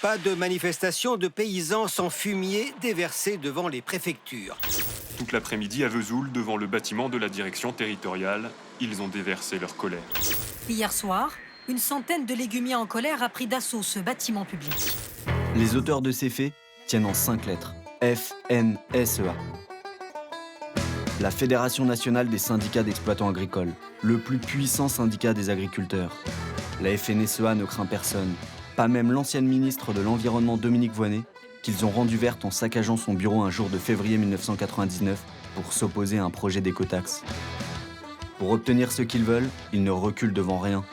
Pas de manifestation de paysans sans fumier déversé devant les préfectures. Toute l'après-midi à Vesoul, devant le bâtiment de la direction territoriale, ils ont déversé leur colère. Hier soir, une centaine de légumiers en colère a pris d'assaut ce bâtiment public. Les auteurs de ces faits tiennent en 5 lettres. FNSEA. La Fédération nationale des syndicats d'exploitants agricoles, le plus puissant syndicat des agriculteurs. La FNSEA ne craint personne, pas même l'ancienne ministre de l'Environnement Dominique Voynet, qu'ils ont rendue verte en saccageant son bureau un jour de février 1999 pour s'opposer à un projet d'écotaxe. Pour obtenir ce qu'ils veulent, ils ne reculent devant rien.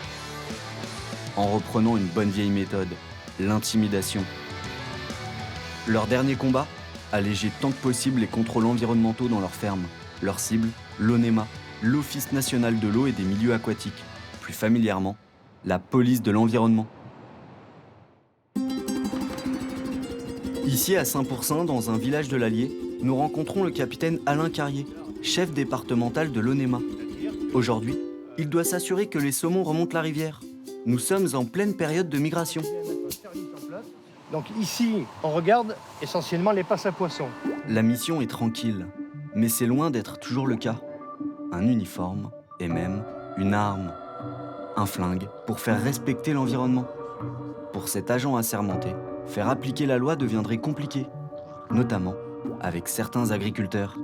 En reprenant une bonne vieille méthode, l'intimidation. Leur dernier combat, alléger tant que possible les contrôles environnementaux dans leurs fermes. Leur cible, l'ONEMA, l'Office national de l'eau et des milieux aquatiques. Plus familièrement, la police de l'environnement. Ici, à Saint-Pourçain, dans un village de l'Allier, nous rencontrons le capitaine Alain Carrier, chef départemental de l'ONEMA. Aujourd'hui, il doit s'assurer que les saumons remontent la rivière. Nous sommes en pleine période de migration. Donc ici, on regarde essentiellement les passes à poissons. La mission est tranquille, mais c'est loin d'être toujours le cas. Un uniforme et même une arme. Un flingue pour faire respecter l'environnement. Pour cet agent assermenté, faire appliquer la loi deviendrait compliqué, notamment avec certains agriculteurs.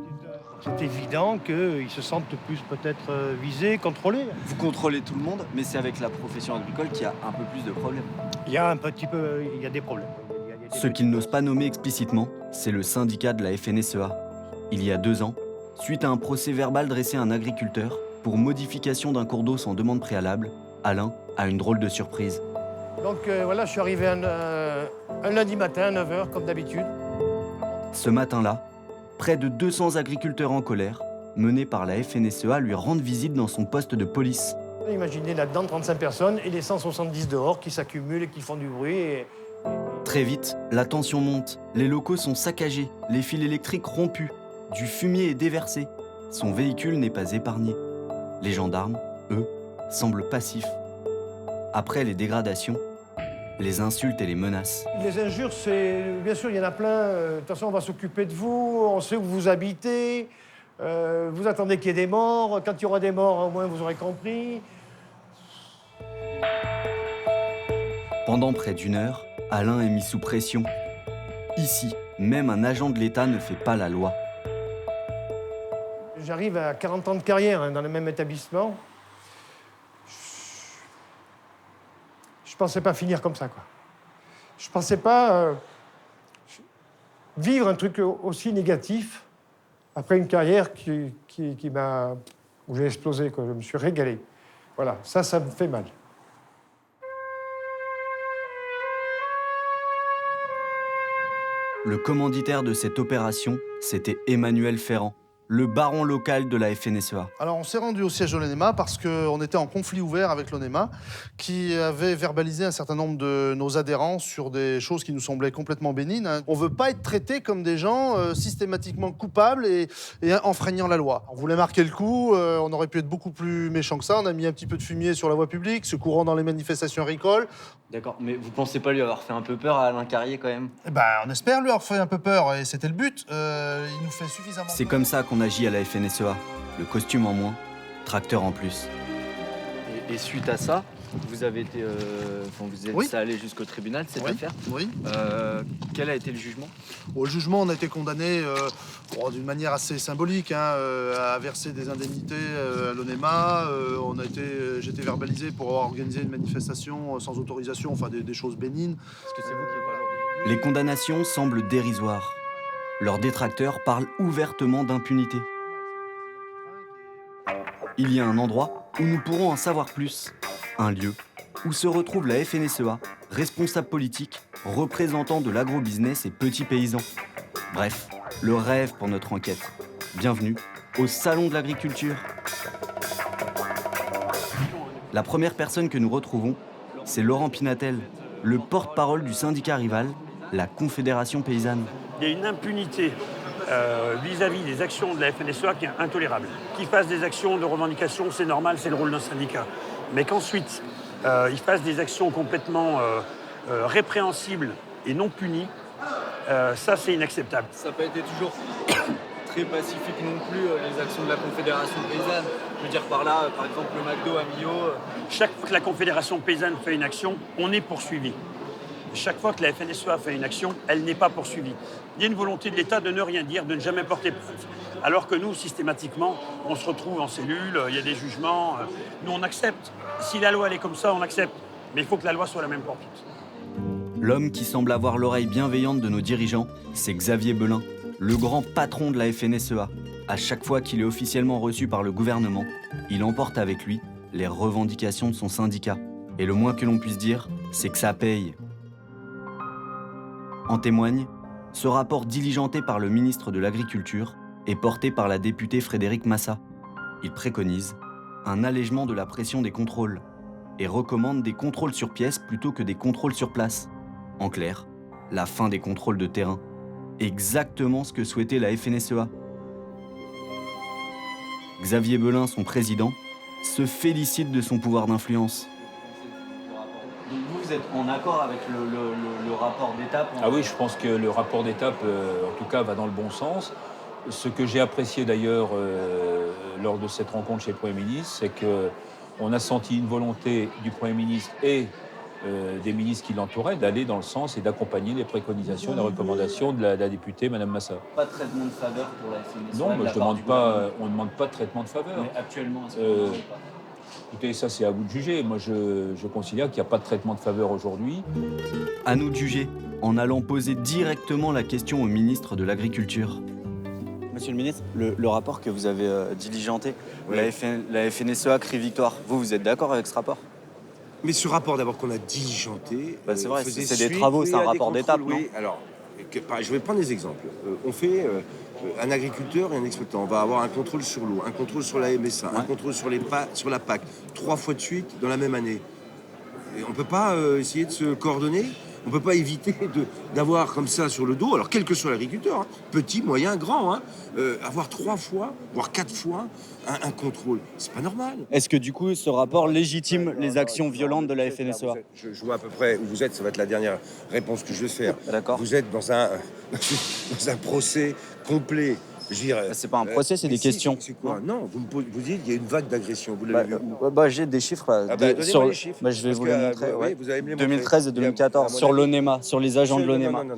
C'est évident qu'ils se sentent plus peut-être visés, contrôlés. Vous contrôlez tout le monde, mais c'est avec la profession agricole qu'il y a un peu plus de problèmes. Il y a un petit peu, il y a des problèmes. Ce qu'ils n'osent pas nommer explicitement, c'est le syndicat de la FNSEA. Il y a 2 ans, suite à un procès verbal dressé à un agriculteur pour modification d'un cours d'eau sans demande préalable, Alain a une drôle de surprise. Donc voilà, je suis arrivé un lundi matin à 9h, comme d'habitude. Ce matin-là, près de 200 agriculteurs en colère, menés par la FNSEA, lui rendent visite dans son poste de police. Imaginez là-dedans 35 personnes et les 170 dehors qui s'accumulent et qui font du bruit. Très vite, la tension monte. Les locaux sont saccagés, les fils électriques rompus, du fumier est déversé. Son véhicule n'est pas épargné. Les gendarmes, eux, semblent passifs. Après les dégradations, les insultes et les menaces. Les injures, bien sûr, il y en a plein. De toute façon, on va s'occuper de vous, on sait où vous habitez. Vous attendez qu'il y ait des morts. Quand il y aura des morts, au moins, vous aurez compris. Pendant près d'1 heure, Alain est mis sous pression. Ici, même un agent de l'État ne fait pas la loi. J'arrive à 40 ans de carrière dans le même établissement. Je pensais pas finir comme ça, quoi. Je pensais pas vivre un truc aussi négatif après une carrière où j'ai explosé, quoi. Je me suis régalé. Voilà, ça me fait mal. Le commanditaire de cette opération, c'était Emmanuel Ferrand, le baron local de la FNSEA. Alors, on s'est rendu au siège de l'ONEMA parce qu'on était en conflit ouvert avec l'ONEMA qui avait verbalisé un certain nombre de nos adhérents sur des choses qui nous semblaient complètement bénignes. On ne veut pas être traités comme des gens systématiquement coupables et enfreignant la loi. On voulait marquer le coup, on aurait pu être beaucoup plus méchant que ça. On a mis un petit peu de fumier sur la voie publique, se courant dans les manifestations agricoles. D'accord, mais vous pensez pas lui avoir fait un peu peur à Alain Carrier quand même? Eh ben, on espère lui avoir fait un peu peur et c'était le but. Il nous fait suffisamment C'est peur. comme ça qu'on agit à la FNSEA. Le costume en moins, tracteur en plus. Et suite à ça, vous avez été, vous êtes Oui. allé jusqu'au tribunal cette Oui. affaire. Oui. Quel a été le jugement? Au jugement, on a été condamné d'une manière assez symbolique à verser des indemnités à l'ONEMA. J'ai été verbalisé pour avoir organisé une manifestation sans autorisation, enfin des choses bénignes. Est-ce que c'est vous qui êtes pas Les condamnations semblent dérisoires. Leurs détracteurs parlent ouvertement d'impunité. Il y a un endroit où nous pourrons en savoir plus. Un lieu où se retrouve la FNSEA, responsable politique, représentant de l'agrobusiness et petits paysans. Bref, le rêve pour notre enquête. Bienvenue au Salon de l'Agriculture. La première personne que nous retrouvons, c'est Laurent Pinatel, le porte-parole du syndicat rival, la Confédération paysanne. Il y a une impunité vis-à-vis des actions de la FNSEA qui est intolérable. Qu'ils fassent des actions de revendication, c'est normal, c'est le rôle d'un syndicat. Mais qu'ensuite, ils fassent des actions complètement répréhensibles et non punis, ça c'est inacceptable. Ça n'a pas été toujours très pacifique non plus, les actions de la Confédération paysanne. Je veux dire par là, par exemple, le McDo à Millau. Chaque fois que la Confédération paysanne fait une action, on est poursuivi. Chaque fois que la FNSEA fait une action, elle n'est pas poursuivie. Il y a une volonté de l'État de ne rien dire, de ne jamais porter plainte. Alors que nous, systématiquement, on se retrouve en cellule, il y a des jugements. Nous, on accepte. Si la loi elle est comme ça, on accepte. Mais il faut que la loi soit la même pour toutes. L'homme qui semble avoir l'oreille bienveillante de nos dirigeants, c'est Xavier Belin, le grand patron de la FNSEA. À chaque fois qu'il est officiellement reçu par le gouvernement, il emporte avec lui les revendications de son syndicat. Et le moins que l'on puisse dire, c'est que ça paye. En témoigne, ce rapport diligenté par le ministre de l'Agriculture est porté par la députée Frédérique Massa. Il préconise un allègement de la pression des contrôles et recommande des contrôles sur pièces plutôt que des contrôles sur place. En clair, la fin des contrôles de terrain. Exactement ce que souhaitait la FNSEA. Xavier Belin, son président, se félicite de son pouvoir d'influence. Donc vous êtes en accord avec le rapport d'étape? Ah oui, je pense que le rapport d'étape, en tout cas, va dans le bon sens. Ce que j'ai apprécié d'ailleurs lors de cette rencontre chez le Premier ministre, c'est qu'on a senti une volonté du Premier ministre et des ministres qui l'entouraient d'aller dans le sens et d'accompagner les préconisations et les recommandations de la députée Mme Massa. Pas de traitement de faveur pour la FNSEA? Non, mais on ne demande pas de traitement de faveur. Mais actuellement, est-ce qu'on ne demande pas? Écoutez, ça c'est à vous de juger. Moi, je considère qu'il n'y a pas de traitement de faveur aujourd'hui. À nous de juger, en allant poser directement la question au ministre de l'Agriculture. Monsieur le ministre, le rapport que vous avez diligenté, Oui. la FNSEA crie victoire. Vous êtes d'accord avec ce rapport? Mais ce rapport d'abord qu'on a diligenté. C'est vrai, faisait c'est des suite, travaux, oui, c'est un à des rapport d'étape, contrôles, oui. Alors, je vais prendre des exemples. On fait un agriculteur et un exploitant. On va avoir un contrôle sur l'eau, un contrôle sur la MSA, un contrôle sur la PAC, 3 fois de suite dans la même année. Et on ne peut pas essayer de se coordonner. On ne peut pas éviter d'avoir comme ça sur le dos, alors quel que soit l'agriculteur, hein, petit, moyen, grand, hein, avoir 3 fois, voire 4 fois un contrôle. C'est pas normal. Est-ce que du coup, ce rapport légitime les actions violentes de la FNSEA? Je vois à peu près où vous êtes, ça va être la dernière réponse que je vais faire. D'accord. Vous êtes dans un procès complet. Je veux dire, C'est pas un procès, c'est des questions. C'est quoi? Non, vous dites qu'il y a une vague d'agression. Vous l'avez vu où? J'ai des chiffres là. Donnez-moi les chiffres. Je vais Parce vous que, les montrer. Ouais. vous allez me les montrer. 2013 et 2014, sur l'ONEMA, sur les agents de l'ONEMA. Non.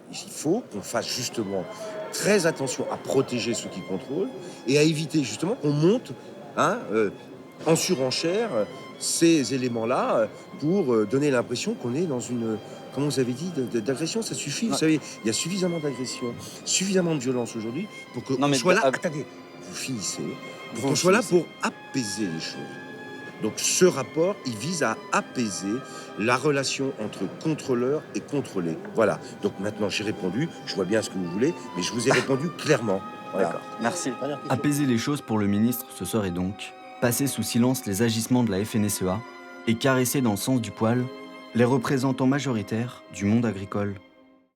Il faut qu'on fasse justement très attention à protéger ceux qui contrôlent et à éviter justement qu'on monte en surenchère ces éléments-là pour donner l'impression qu'on est dans une... Comment vous avez dit, d'agression, ça suffit. Vous savez, il y a suffisamment d'agression, suffisamment de violence aujourd'hui pour qu'on soit là... Attendez, vous finissez. Pour qu'on soit là pour apaiser les choses. Donc ce rapport, il vise à apaiser la relation entre contrôleur et contrôlé. Voilà. Donc maintenant, j'ai répondu. Je vois bien ce que vous voulez, mais je vous ai répondu clairement. Voilà. D'accord, merci. Apaiser les choses pour le ministre, ce serait donc passer sous silence les agissements de la FNSEA et caresser dans le sens du poil les représentants majoritaires du monde agricole.